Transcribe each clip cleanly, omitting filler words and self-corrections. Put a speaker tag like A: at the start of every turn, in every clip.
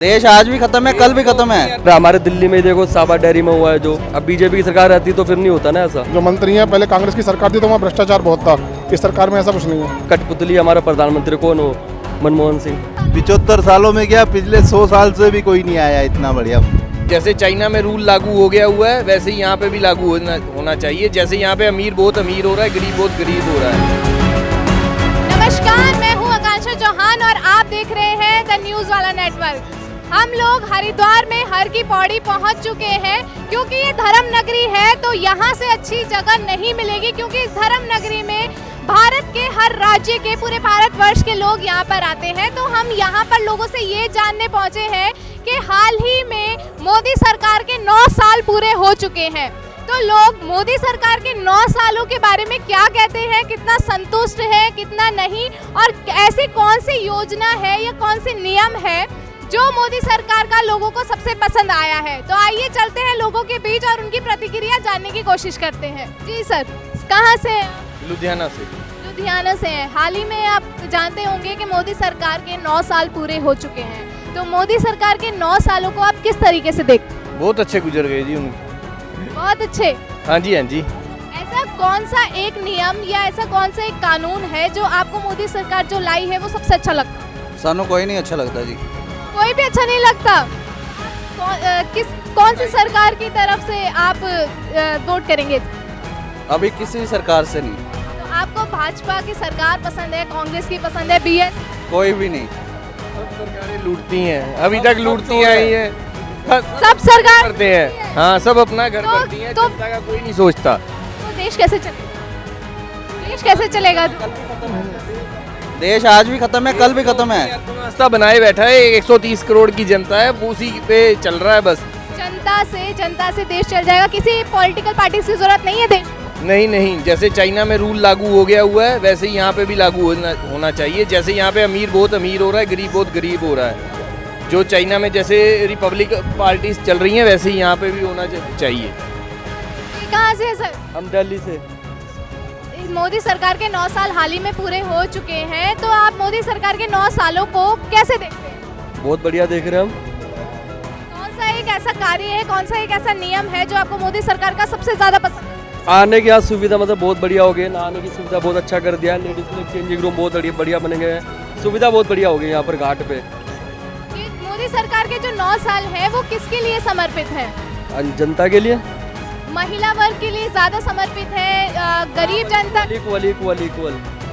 A: देश आज भी खत्म है, कल भी खत्म है।
B: हमारे दिल्ली में देखो साबा डेयरी में हुआ है जो, अब बीजेपी की सरकार रहती तो फिर नहीं होता ना ऐसा।
C: जो मंत्री हैं पहले कांग्रेस की सरकार थी तो वहाँ भ्रष्टाचार बहुत था, इस सरकार में ऐसा कुछ नहीं है।
B: कठपुतली हमारा प्रधानमंत्री कौन हो, मनमोहन सिंह।
A: 75 सालों में क्या, पिछले 100 साल से भी कोई नहीं आया इतना बढ़िया।
D: जैसे चाइना में रूल लागू हो गया हुआ है वैसे ही यहाँ पे भी लागू होना चाहिए। जैसे यहाँ पे अमीर बहुत अमीर हो रहा है, गरीब बहुत गरीब हो रहा है।
E: नमस्कार, मैं हूँ आकांक्षा चौहान और आप देख रहे हैं द न्यूज वाला नेटवर्क। हम लोग हरिद्वार में हर की पौड़ी पहुँच चुके हैं क्योंकि ये धर्म नगरी है, तो यहाँ से अच्छी जगह नहीं मिलेगी क्योंकि इस धर्म नगरी में भारत के हर राज्य के, पूरे भारतवर्ष के लोग यहाँ पर आते हैं। तो हम यहाँ पर लोगों से ये जानने पहुँचे हैं कि हाल ही में मोदी सरकार के 9 साल पूरे हो चुके हैं, तो लोग मोदी सरकार के 9 सालों के बारे में क्या कहते हैं, कितना संतुष्ट है, कितना नहीं, और ऐसी कौन सी योजना है या कौन सी नियम है जो मोदी सरकार का लोगों को सबसे पसंद आया है। तो आइए चलते हैं लोगों के बीच और उनकी प्रतिक्रिया जानने की कोशिश करते हैं। जी सर, कहाँ से हैं?
D: लुधियाना से।
E: लुधियाना से हैं। हाल ही में आप जानते होंगे कि मोदी सरकार के 9 साल पूरे हो चुके हैं, तो मोदी सरकार के 9 सालों को आप किस तरीके से देखते हैं?
D: बहुत अच्छे गुजर गए जी उनके।
E: बहुत अच्छे।
D: हाँ जी, हाँ जी।
E: ऐसा कौन सा एक नियम या ऐसा कौन सा एक कानून है जो आपको मोदी सरकार जो लाई है वो सबसे अच्छा लगता है?
A: सानू कोई नहीं अच्छा लगता जी।
E: कोई भी अच्छा नहीं लगता। कौन सी सरकार की तरफ से आप वोट करेंगे?
A: अभी किसी सरकार से नहीं।
E: तो आपको भाजपा की सरकार पसंद है, कांग्रेस की पसंद है, बीएस?
A: कोई भी नहीं।
D: सब सरकारें लूटती हैं, अभी तक लूटती आई हैं।
E: सब सरकार
D: करते हैं, हाँ, सब अपना घर करती हैं, जनता का कोई नहीं सोचता।
E: तो देश कैसे चलेगा? देश कैसे चलेगा?
A: देश आज भी खत्म है, कल भी खत्म है।
D: रास्ता बनाए बैठा है, 130 करोड़ की जनता है, उसी पे चल रहा है बस।
E: जनता से देश चल जाएगा, किसी पॉलिटिकल पार्टी की जरूरत नहीं है देश?
D: नहीं, जैसे चाइना में रूल लागू हो गया हुआ है वैसे ही यहाँ पे भी लागू होना चाहिए। जैसे यहाँ पे अमीर बहुत अमीर हो रहा है, गरीब बहुत गरीब हो रहा है। जो चाइना में जैसे रिपब्लिक पार्टीज चल रही हैं वैसे ही यहाँ पे भी होना चाहिए।
E: कहाँ से है सर?
B: हम दिल्ली से।
E: मोदी सरकार के 9 साल हाल ही में पूरे हो चुके हैं, तो आप मोदी सरकार के 9 सालों को कैसे देखते हैं?
B: बहुत बढ़िया देख रहे हैं हम।
E: कौन सा एक ऐसा कार्य है, कौन सा एक ऐसा नियम है जो आपको मोदी सरकार का सबसे ज्यादा पसंद है?
B: आने की यहाँ सुविधा मतलब बहुत बढ़िया हो गई, नहाने की सुविधा बहुत अच्छा कर दिया है, लेडीज के लिए चेंजिंग रूम बहुत बढ़िया बने गए हैं, सुविधा बहुत बढ़िया हो गई यहाँ पर घाट पे।
E: मोदी सरकार के जो 9 साल है वो किसके लिए समर्पित है?
B: जनता के लिए,
E: महिला वर्ग के लिए ज्यादा समर्पित है, गरीब जनता?
B: इक्वल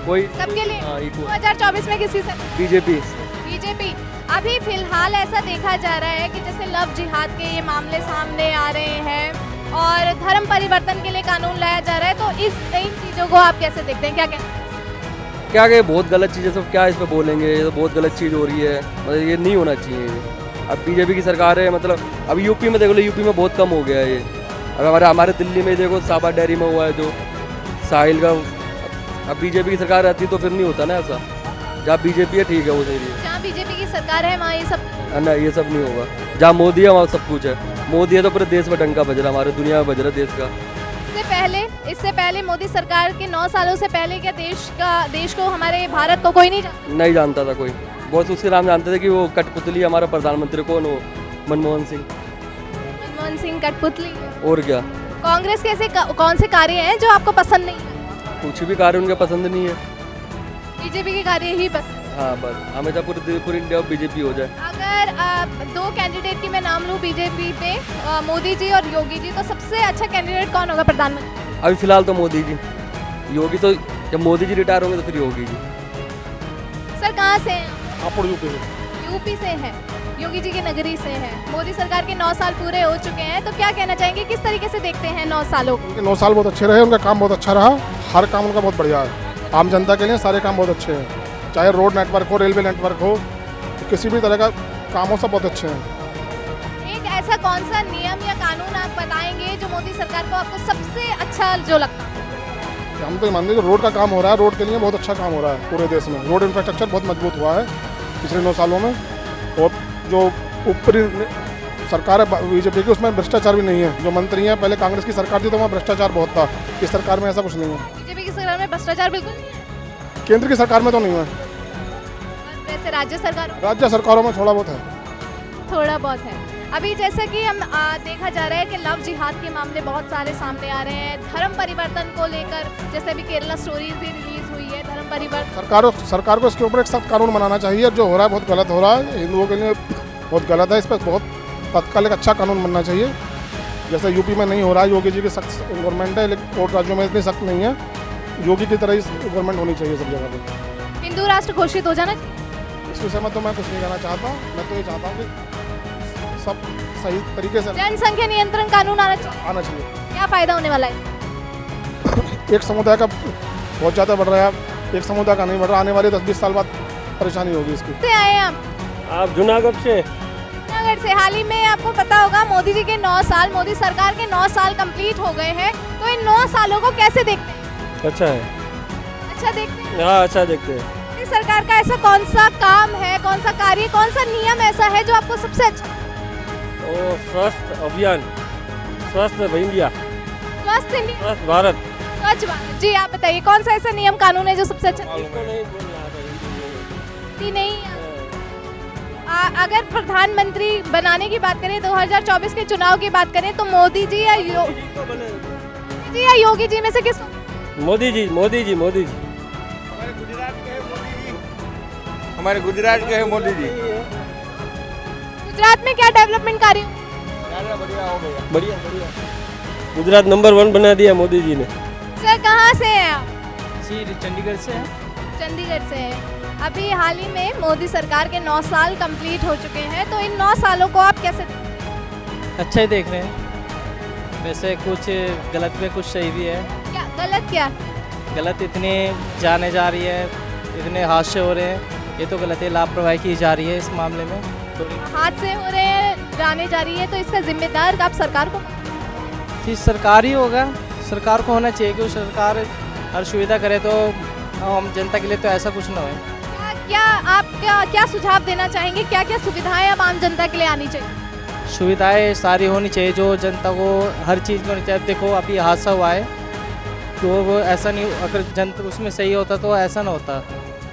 B: कोई
E: सबके लिए।
B: हाँ,
E: 2024 में किसकी सरकार? बीजेपी। अभी फिलहाल ऐसा देखा जा रहा है कि जैसे लव जिहाद के ये मामले सामने आ रहे हैं और धर्म परिवर्तन के लिए कानून लाया जा रहा है, तो इन चीजों को आप कैसे देखते हैं? क्या कहते हैं?
B: क्या कहे, बहुत गलत चीज़ है, सब क्या इस पे बोलेंगे, ये तो बहुत गलत चीज़ हो रही है, मतलब ये नहीं होना चाहिए। अब बीजेपी की सरकार है, मतलब अब यूपी में देख लो, यूपी में बहुत कम हो गया है ये। अब हमारे दिल्ली में देखो साबा डेयरी में हुआ है जो, साहिल का, अब बीजेपी की सरकार रहती तो फिर नहीं होता ना ऐसा। जहाँ बीजेपी है ठीक है, वो सही है।
E: जहाँ बीजेपी की सरकार है वहाँ ये सब
B: ना, ये सब नहीं होगा। जहाँ मोदी है वहाँ सब कुछ है। मोदी है तो पूरे देश में डंका बज रहा, हमारे दुनिया में बज रहा देश का।
E: इससे पहले मोदी सरकार के 9 सालों से पहले क्या देश को, हमारे भारत को कोई नहीं
B: जानता था कोई। बहुत उसके नाम जानते थे कि वो कठपुतली हमारा प्रधानमंत्री कौन हो, मनमोहन सिंह
E: कठपुतली।
B: और क्या?
E: कांग्रेस के ऐसे कौन से कार्य हैं जो आपको पसंद नहीं है?
B: कुछ भी कार्य उनका पसंद नहीं है।
E: बीजेपी के कार्य ही पसंद?
B: हाँ, बस हमेशा पूरी इंडिया में बीजेपी हो जाए।
E: अगर 2 कैंडिडेट की मैं नाम लूँ बीजेपी पे, मोदी जी और योगी जी, तो सबसे अच्छा कैंडिडेट कौन होगा प्रधानमंत्री?
B: अभी फिलहाल तो मोदी जी। योगी तो जब मोदी जी रिटायर होंगे तो फिर योगी जी।
E: सर कहाँ से हैं?
C: आप
E: यूपी से हैं, योगी जी की नगरी से हैं। मोदी सरकार के 9 साल पूरे हो चुके हैं, तो क्या कहना चाहेंगे, किस तरीके से देखते हैं 9 सालों को?
C: उनके 9 साल बहुत अच्छे रहे, उनका काम बहुत अच्छा रहा, हर काम उनका बहुत बढ़िया है। आम जनता के लिए सारे काम बहुत अच्छे हैं, चाहे रोड नेटवर्क हो, रेलवे नेटवर्क हो, किसी भी तरह का काम हो, सब बहुत अच्छे हैं।
E: एक ऐसा कौन सा नियम या कानून आप बताएंगे जो मोदी सरकार को आपको सबसे अच्छा जो लगता है?
C: हम तो मान लीजिए रोड का काम हो रहा है, रोड के लिए बहुत अच्छा काम हो रहा है पूरे देश में। रोड इंफ्रास्ट्रक्चर बहुत मजबूत हुआ है पिछले 9 सालों में, और जो ऊपरी सरकार है बीजेपी की, उसमें भ्रष्टाचार भी नहीं है। जो मंत्री हैं पहले कांग्रेस की सरकार थी तो वहाँ भ्रष्टाचार बहुत था, इस सरकार में ऐसा कुछ नहीं है।
E: बीजेपी की सरकार में भ्रष्टाचार बिल्कुल नहीं है?
C: केंद्र की सरकार में तो नहीं है,
E: वैसे राज्य सरकारों
C: राज्य सरकारों में थोड़ा बहुत है।
E: थोड़ा बहुत है। अभी जैसा कि हम देखा जा रहा है कि लव जिहाद के मामले बहुत सारे सामने आ रहे हैं, धर्म परिवर्तन को लेकर, जैसे अभी केरला स्टोरीज भी रिलीज हुई है, धर्म परिवर्तन।
C: सरकार को इसके ऊपर एक सख्त कानून बनाना चाहिए। जो हो रहा है बहुत गलत हो रहा है, हिंदुओं के लिए बहुत गलत है। इस पर बहुत तत्काल एक अच्छा कानून बनना चाहिए। जैसे यूपी में नहीं हो रहा है, योगी जी की सख्त गवर्नमेंट है, लेकिन और राज्यों में इतनी सख्त नहीं है। योगी की तरह ही गवर्नमेंट होनी चाहिए सब जगह पर।
E: हिंदू राष्ट्र घोषित हो जाना चाहिए।
C: इस विषय में तो मैं कुछ नहीं कहना चाहता। मैं तो ये चाहता हूँ कि सब सही तरीके से
E: जनसंख्या नियंत्रण कानून आना चाहिए। क्या फायदा होने वाला है?
C: एक समुदाय का बहुत ज़्यादा बढ़ रहा है, एक समुदाय का नहीं बढ़ रहा। आने वाले 10-20 साल बाद परेशानी होगी इसकी।
E: से आए हैं
F: आप जूनागढ़ से?
E: जूनागढ़ से। हाल ही में आपको पता होगा मोदी जी के 9 साल, मोदी सरकार के 9 साल कंप्लीट हो गए हैं, तो इन 9 सालों को कैसे देखते हैं?
F: अच्छा है।
E: अच्छा देखते हैं।
F: हाँ, अच्छा देखते हैं।
E: मोदी सरकार का ऐसा कौन सा काम है, कौन सा कार्य, कौन सा नियम ऐसा है जो आपको सबसे अच्छा?
F: वो स्वस्थ अभियान, स्वस्थ इंडिया,
E: स्वस्थ इंडिया,
F: स्वस्थ भारत।
E: स्वच्छ भारत। जी आप बताइए कौन सा ऐसा नियम कानून है जो सबसे अच्छा?
F: इसको नहीं बोलना आता
E: हिंदी नहीं। अगर प्रधानमंत्री बनाने की बात करें, 2024 के चुनाव की बात करें, तो मोदी जी या योगी जी में से किस?
F: मोदी जी, मोदी जी, मोदी जी।
G: हमारे गुजरात के हैं मोदी जी।
E: गुजरात में क्या डेवलपमेंट कार्य?
G: बढ़िया हो गया।
F: बढ़िया बढ़िया। गुजरात नंबर 1 बना दिया मोदी जी ने।
E: सर कहाँ से हैं आप?
H: जी चंडीगढ़ से हैं।
E: चंडीगढ़ से हैं। अभी हाल ही में मोदी सरकार के 9 साल कंप्लीट हो चुके हैं, तो इन 9 सालों को आप कैसे देखते हैं?
H: अच्छा ही देख रहे हैं। वैसे कुछ गलत में कुछ सही भी है।
E: क्या गलत? क्या
H: गलत? इतनी जाने जा रही है, इतने हादसे हो रहे हैं, ये तो गलत है। लापरवाही की जा रही है इस मामले में।
E: हादसे हो रहे हैं, जाने जा रही है, तो इसका जिम्मेदार आप सरकार को?
H: जी सरकार ही होगा। सरकार को होना चाहिए कि सरकार हर सुविधा करे, तो हम जनता के लिए तो ऐसा कुछ ना हो।
E: आप क्या सुझाव देना चाहेंगे? क्या क्या सुविधाएं अब आम जनता के लिए आनी चाहिए?
H: सुविधाएं सारी होनी चाहिए जो जनता को हर चीज़ में होनी चाहिए। देखो अभी हादसा हुआ है, तो वो ऐसा नहीं, अगर जनता उसमें सही होता तो ऐसा ना होता,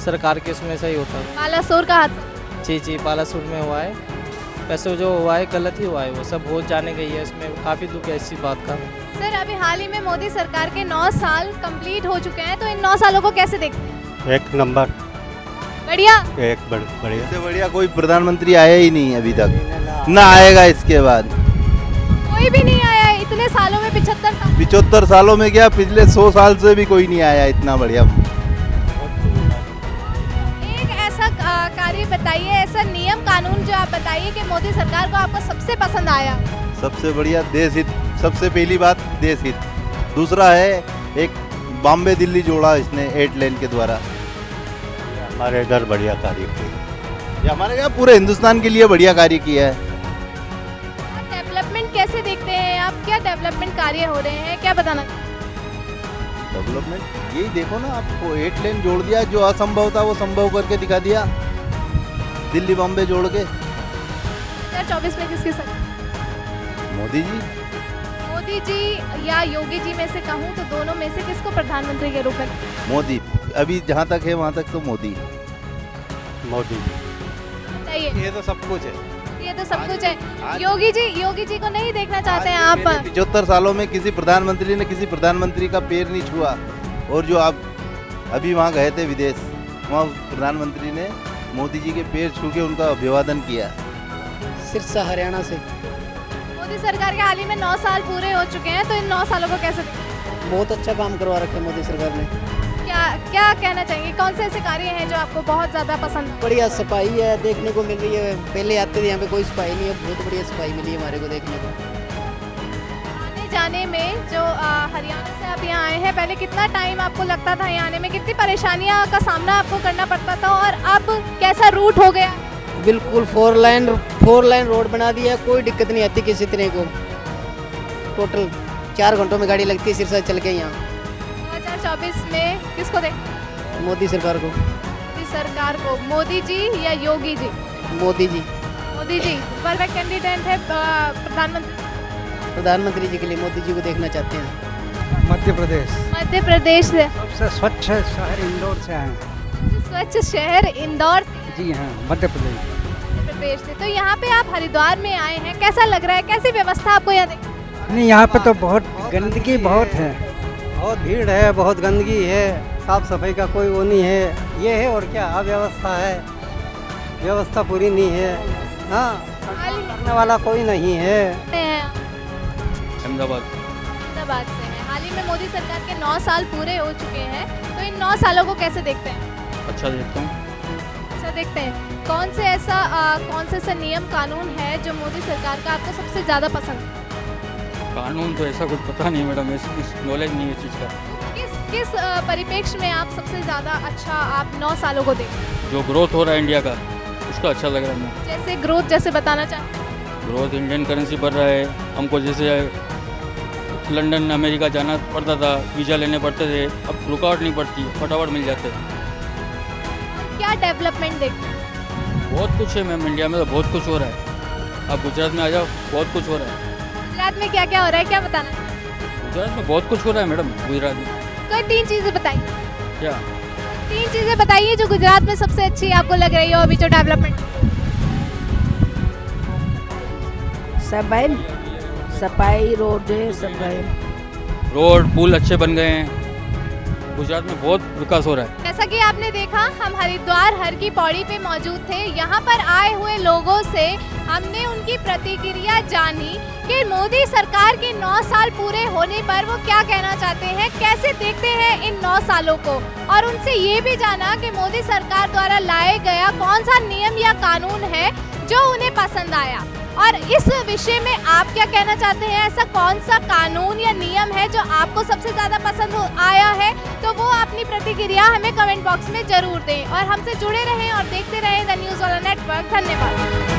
H: सरकार के उसमें सही होता।
E: बालासोर का हादसा?
H: जी बालासोर में हुआ है। वैसे जो हुआ है गलत ही हुआ है, वो सब बहुत जाने गई है, इसमें काफ़ी दुख है इसी बात का।
E: सर अभी हाल ही में मोदी सरकार के 9 साल कंप्लीट हो चुके हैं, तो इन 9 सालों को कैसे देखते हैं?
I: एक नंबर।
E: बढ़िया।
I: एक बढ़िया।
A: इससे बढ़िया कोई प्रधानमंत्री आया ही नहीं अभी तक, ना आएगा इसके बाद।
E: कोई भी नहीं आया है इतने सालों में।
A: 75 सालों में क्या, पिछले 100 साल से भी कोई नहीं आया इतना बढ़िया।
E: एक ऐसा कार्य बताइए, ऐसा नियम कानून जो आप बताइए कि मोदी सरकार को आपको सबसे पसंद आया।
A: सबसे बढ़िया देश हित, सबसे पहली बात देश हित। दूसरा है एक बॉम्बे दिल्ली जोड़ा इसने 8 लेन के द्वारा।
I: हमारे इधर बढ़िया कार्य किया।
A: ये हमारे यहाँ पूरे हिंदुस्तान के लिए बढ़िया कार्य किया है।
E: डेवलपमेंट कैसे देखते हैं आप? क्या डेवलपमेंट कार्य हो रहे हैं, क्या बताना?
A: डेवलपमेंट यही देखो ना, आपको 8 लेन जोड़ दिया, जो असंभव था वो संभव करके दिखा दिया, दिल्ली बॉम्बे जोड़ के।
E: 2024 में किसकी सरकार?
A: मोदी जी।
E: मोदी जी या योगी जी में से कहूँ तो दोनों में से किसको प्रधानमंत्री के रूप में?
A: मोदी। अभी जहाँ तक है वहाँ तक तो मोदी।
I: मोदी।
E: बताइए।
A: ये तो सब कुछ है।
E: ये तो सब कुछ है। योगी जी को नहीं देखना चाहते हैं आप?
A: 75 सालों में किसी प्रधानमंत्री ने किसी प्रधानमंत्री का पैर नहीं छुआ। और जो आप अभी वहाँ गए थे विदेश, वहाँ प्रधानमंत्री ने मोदी जी के पैर छू के उनका अभिवादन किया।
J: सिरसा हरियाणा से।
E: मोदी सरकार के हाल ही में 9 साल पूरे हो चुके हैं, तो इन 9 सालों को कैसे देखते?
J: बहुत अच्छा काम करवा रखा है मोदी सरकार ने।
E: क्या कहना चाहेंगे? कौन से ऐसे कार्य हैं जो आपको बहुत ज़्यादा पसंद?
J: बढ़िया सफाई है देखने को मिल रही है। पहले आते थे यहाँ पे कोई सफाई नहीं है, बहुत बढ़िया सफाई मिली है हमारे को देखने को।
E: आने जाने में जो हरियाणा से आप यहाँ आए हैं, पहले कितना टाइम आपको लगता था यहाँ आने में? कितनी परेशानियाँ का सामना आपको करना पड़ता था, और अब कैसा रूट हो गया?
J: बिल्कुल 4 लाइन रोड बना दिया है, कोई दिक्कत नहीं आती किसी तरह को। टोटल 4 घंटों में गाड़ी लगती है सिरसा चल के यहाँ।
E: 2024 में किसको देख?
J: मोदी सरकार को।
E: मोदी सरकार को। मोदी जी या योगी जी?
J: मोदी जी।
E: मोदी जी परफेक्ट कैंडिडेट है
J: प्रधानमंत्री जी के लिए मोदी जी को देखना चाहते हैं।
K: मध्य प्रदेश।
E: मध्य प्रदेश से।
K: सबसे स्वच्छ शहर इंदौर से हैं।
E: स्वच्छ शहर इंदौर।
K: जी हाँ, मध्य प्रदेश।
E: प्रदेश से। तो यहाँ पे आप हरिद्वार में आए हैं, कैसा लग रहा है, कैसी व्यवस्था आपको यहाँ देख?
K: नहीं, यहाँ पे तो बहुत गंदगी बहुत है, बहुत भीड़ है, बहुत गंदगी है, साफ सफाई का कोई वो नहीं है। ये है और क्या, अव्यवस्था है, व्यवस्था पूरी नहीं है। हाँ, करने वाला कोई नहीं है।
B: अहमदाबाद
E: से हैं। हाल ही में मोदी सरकार के 9 साल पूरे हो चुके हैं, तो इन 9 सालों को कैसे देखते हैं?
B: अच्छा देखता हूँ।
E: अच्छा देखते हैं। कौन से ऐसा नियम कानून है जो मोदी सरकार का आपको सबसे ज़्यादा पसंद है?
B: कानून तो ऐसा कुछ पता नहीं मैडम, इसकी नॉलेज नहीं है इस चीज़ का।
E: किस परिप्रेक्ष्य में आप सबसे ज़्यादा अच्छा आप 9 सालों को देखते हैं?
B: जो ग्रोथ हो रहा है इंडिया का, उसका अच्छा लग रहा है मुझे।
E: जैसे ग्रोथ, जैसे बताना चाहें?
B: ग्रोथ, इंडियन करेंसी बढ़ रहा है। हमको जैसे लंदन अमेरिका जाना पड़ता था, वीज़ा लेने पड़ते थे, अब रुकावट नहीं पड़ती, फटाफट मिल जाते हैं।
E: क्या डेवलपमेंट देखते हैं?
B: बहुत कुछ है मैम, इंडिया में तो बहुत कुछ हो रहा है। आप गुजरात में आ जाओ, बहुत कुछ हो रहा है।
E: गुजरात में क्या क्या हो रहा है, क्या बताना?
B: गुजरात में बहुत कुछ हो रहा है मैडम, गुजरात में।
E: कोई 3 चीज़ें बताइए।
B: क्या
E: 3 चीज़ें बताइए जो गुजरात में सबसे अच्छी आपको लग रही हो अभी जो डेवलपमेंट?
J: सफाई रोड है, सफाई
B: रोड पुल अच्छे बन गए हैं, गुजरात में बहुत विकास हो रहा है।
E: जैसा कि आपने देखा, हम हरिद्वार हर की पौड़ी पे मौजूद थे। यहाँ पर आए हुए लोगों से हमने उनकी प्रतिक्रिया जानी कि मोदी सरकार के 9 साल पूरे होने पर वो क्या कहना चाहते हैं, कैसे देखते हैं इन 9 सालों को, और उनसे ये भी जाना कि मोदी सरकार द्वारा लाया गया कौन सा नियम या कानून है जो उन्हें पसंद आया। और इस विषय में आप क्या कहना चाहते हैं, ऐसा कौन सा कानून या नियम है जो आपको सबसे ज़्यादा पसंद आया है, तो वो अपनी प्रतिक्रिया हमें कमेंट बॉक्स में ज़रूर दें। और हमसे जुड़े रहें और देखते रहें द न्यूज़ वाला नेटवर्क। धन्यवाद।